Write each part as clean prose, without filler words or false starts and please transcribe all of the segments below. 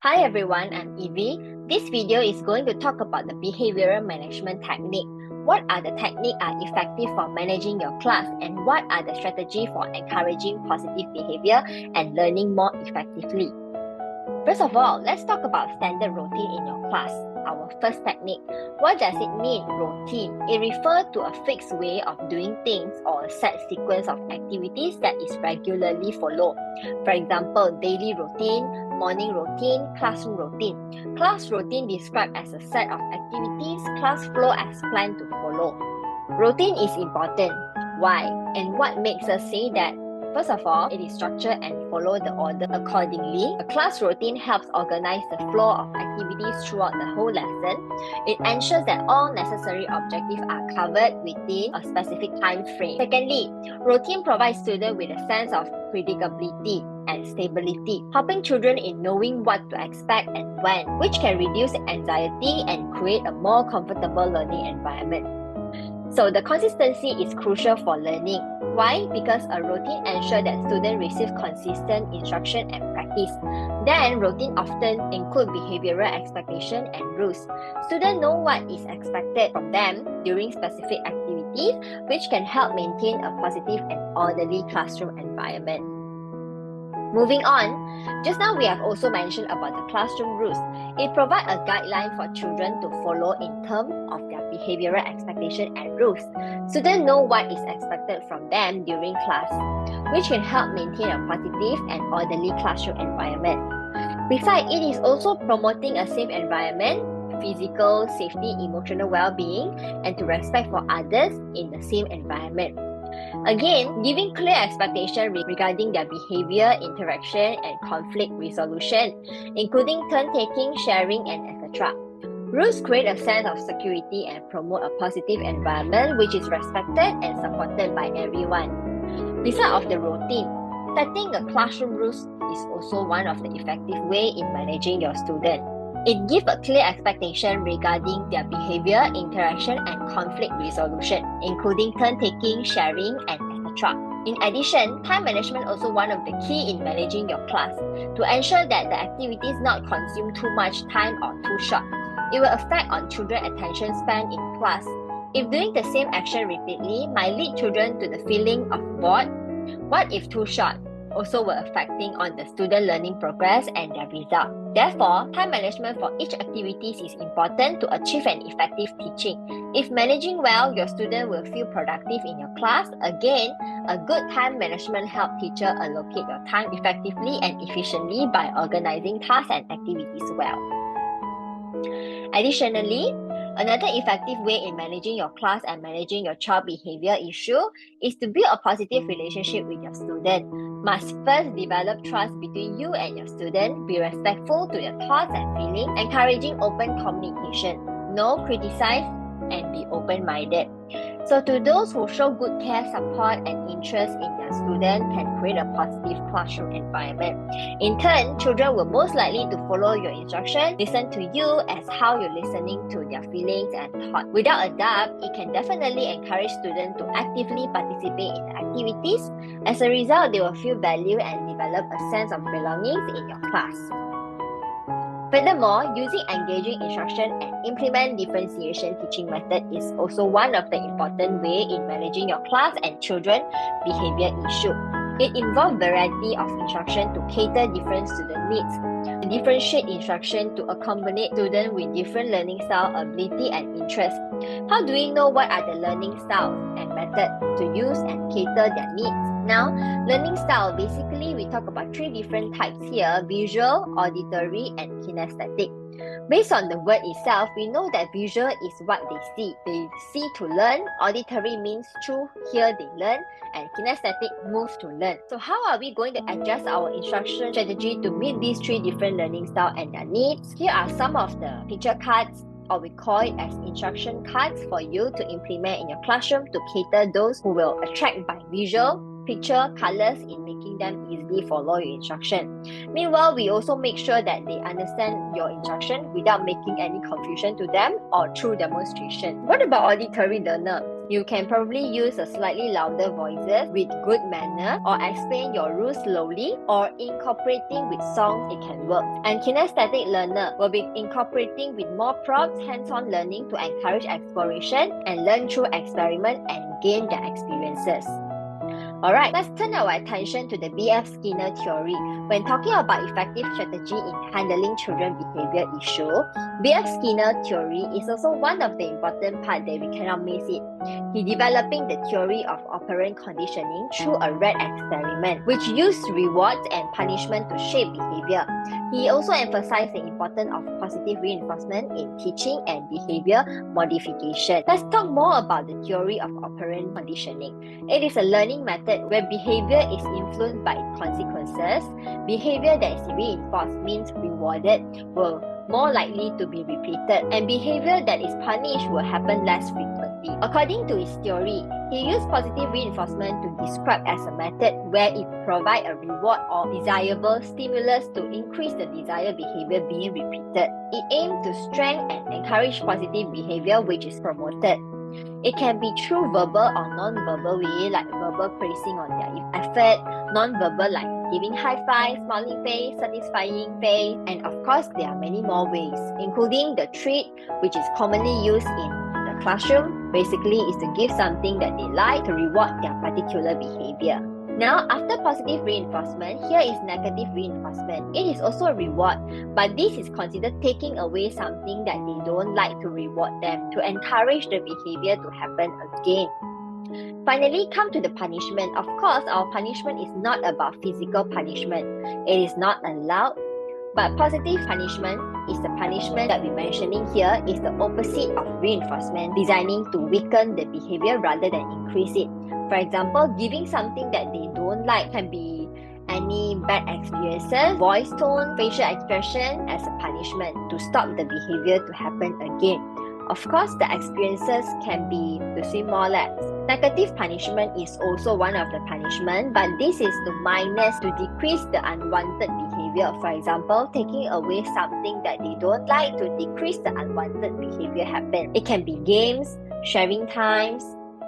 Hi everyone, I'm Evie. This video is going to talk about the behavioral management technique. What are the techniques are effective for managing your class and what are the strategies for encouraging positive behavior and learning more effectively? First of all, let's talk about standard routine in your class. Our first technique. What does it mean, routine? It refers to a fixed way of doing things or a set sequence of activities that is regularly followed. For example, daily routine, morning routine, classroom routine. Class routine described as a set of activities, class flow as planned to follow. Routine is important. Why? And what makes us say that? First of all, it is structured and follow the order accordingly. A class routine helps organize the flow of activities throughout the whole lesson. It ensures that all necessary objectives are covered within a specific time frame. Secondly, routine provides students with a sense of predictability and stability, helping children in knowing what to expect and when, which can reduce anxiety and create a more comfortable learning environment. So the consistency is crucial for learning. Why? Because a routine ensures that students receive consistent instruction and practice. Then, routine often include behavioral expectation and rules. Students know what is expected from them during specific activities, which can help maintain a positive and orderly classroom environment. Moving on, just now we have also mentioned about the classroom rules. It provides a guideline for children to follow in terms of their behavioral expectation and rules. Students know what is expected from them during class, which can help maintain a positive and orderly classroom environment. Besides, it is also promoting a safe environment, physical safety, emotional well-being, and to respect for others in the same environment. Again, giving clear expectation regarding their behavior, interaction, and conflict resolution, including turn-taking, sharing, and etc. Rules create a sense of security and promote a positive environment which is respected and supported by everyone. Besides of the routine, setting a classroom rules is also one of the effective ways in managing your students. It gives a clear expectation regarding their behavior, interaction, and conflict resolution, including turn-taking, sharing, and etc. In addition, time management is also one of the key in managing your class to ensure that the activities not consume too much time or too short. It will affect on children's attention span in class. If doing the same action repeatedly might lead children to the feeling of bored, what if too short? Also will affecting on the student learning progress and their result. Therefore, time management for each activity is important to achieve an effective teaching. If managing well, your student will feel productive in your class. Again, a good time management helps teacher allocate your time effectively and efficiently by organizing tasks and activities well. Additionally, another effective way in managing your class and managing your child behavior issue is to build a positive relationship with your student. Must first develop trust between you and your student, be respectful to their thoughts and feelings, encouraging open communication, no criticize, and be open-minded. So to those who show good care, support, and interest in their student can create a positive classroom environment. In turn, children will most likely to follow your instruction, listen to you as how you're listening to their feelings and thoughts. Without a doubt, it can definitely encourage students to actively participate in the activities. As a result, they will feel valued and develop a sense of belonging in your class. Furthermore, using engaging instruction and implement differentiation teaching method is also one of the important ways in managing your class and children behavior issue. It involves variety of instruction to cater different student needs. Differentiate instruction to accommodate students with different learning style, ability, and interest. How do we know what are the learning styles and methods to use and cater their needs? Now, learning style, basically we talk about three different types here: visual, auditory, and kinesthetic. Based on the word itself, we know that visual is what they see. They see to learn. Auditory means through hear they learn. And kinesthetic move to learn. So how are we going to adjust our instruction strategy to meet these three different learning styles and their needs? Here are some of the picture cards, or we call it as instruction cards, for you to implement in your classroom to cater those who will attract by visual, picture, colors in making them easily follow your instruction. Meanwhile, we also make sure that they understand your instruction without making any confusion to them or through demonstration. What about auditory learner? You can probably use a slightly louder voices with good manner, or explain your rules slowly, or incorporating with songs, it can work. And kinesthetic learner will be incorporating with more props, hands-on learning to encourage exploration and learn through experiment and gain their experiences. Alright, let's turn our attention to the B.F. Skinner theory. When talking about effective strategy in handling children behavior issue, B.F. Skinner theory is also one of the important part that we cannot miss it. He developing the theory of operant conditioning through a rat experiment, which used rewards and punishment to shape behavior. He also emphasized the importance of positive reinforcement in teaching and behavior modification. Let's talk more about the theory of operant conditioning. It is a learning method where behavior is influenced by consequences. Behavior that is reinforced, means rewarded, will more likely to be repeated, and behavior that is punished will happen less frequently. According to his theory, he used positive reinforcement to describe as a method where it provides a reward or desirable stimulus to increase the desired behavior being repeated. It aims to strengthen and encourage positive behavior which is promoted. It can be through verbal or non-verbal way, like verbal praising on their effort, non-verbal like giving high five, smiling face, satisfying face, and of course there are many more ways, including the treat, which is commonly used in the classroom. Basically is to give something that they like to reward their particular behavior. Now, after positive reinforcement, here is negative reinforcement. It is also a reward, but this is considered taking away something that they don't like to reward them, to encourage the behavior to happen again. Finally, come to the punishment. Of course, our punishment is not about physical punishment. It is not allowed. But positive punishment is the punishment that we're mentioning here is the opposite of reinforcement, designing to weaken the behavior rather than increase it. For example, giving something that they don't like can be any bad experiences, voice tone, facial expression as a punishment to stop the behavior to happen again. Of course, the experiences can be to swim more laps. Negative punishment is also one of the punishment, but this is to minus, to decrease the unwanted behavior. For example, taking away something that they don't like to decrease the unwanted behavior happen. It can be games, sharing times,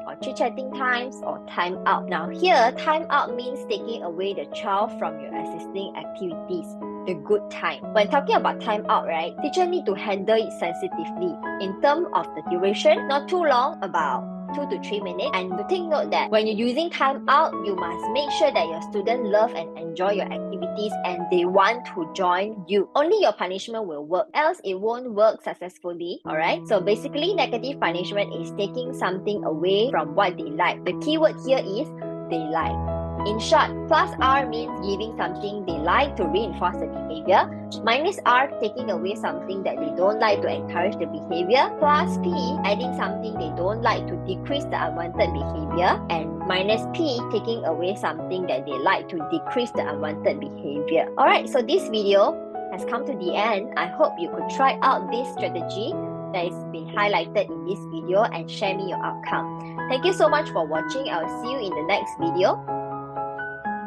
or chit-chatting times, or time out. Now here, time out means taking away the child from your existing activities, the good time. When talking about time out, right, teacher need to handle it sensitively. In terms of the duration, not too long, about 2 to 3 minutes. And to take note that when you're using time out, you must make sure that your students love and enjoy your activities and they want to join you. Only your punishment will work, else it won't work successfully. Alright, so basically negative punishment is taking something away from what they like. The keyword here is they like. In short, plus R means giving something they like to reinforce the behavior. Minus R, taking away something that they don't like to encourage the behavior. Plus P, adding something they don't like to decrease the unwanted behavior. And minus P, taking away something that they like to decrease the unwanted behavior. Alright, so this video has come to the end. I hope you could try out this strategy that has been highlighted in this video and share me your outcome. Thank you so much for watching. I'll see you in the next video.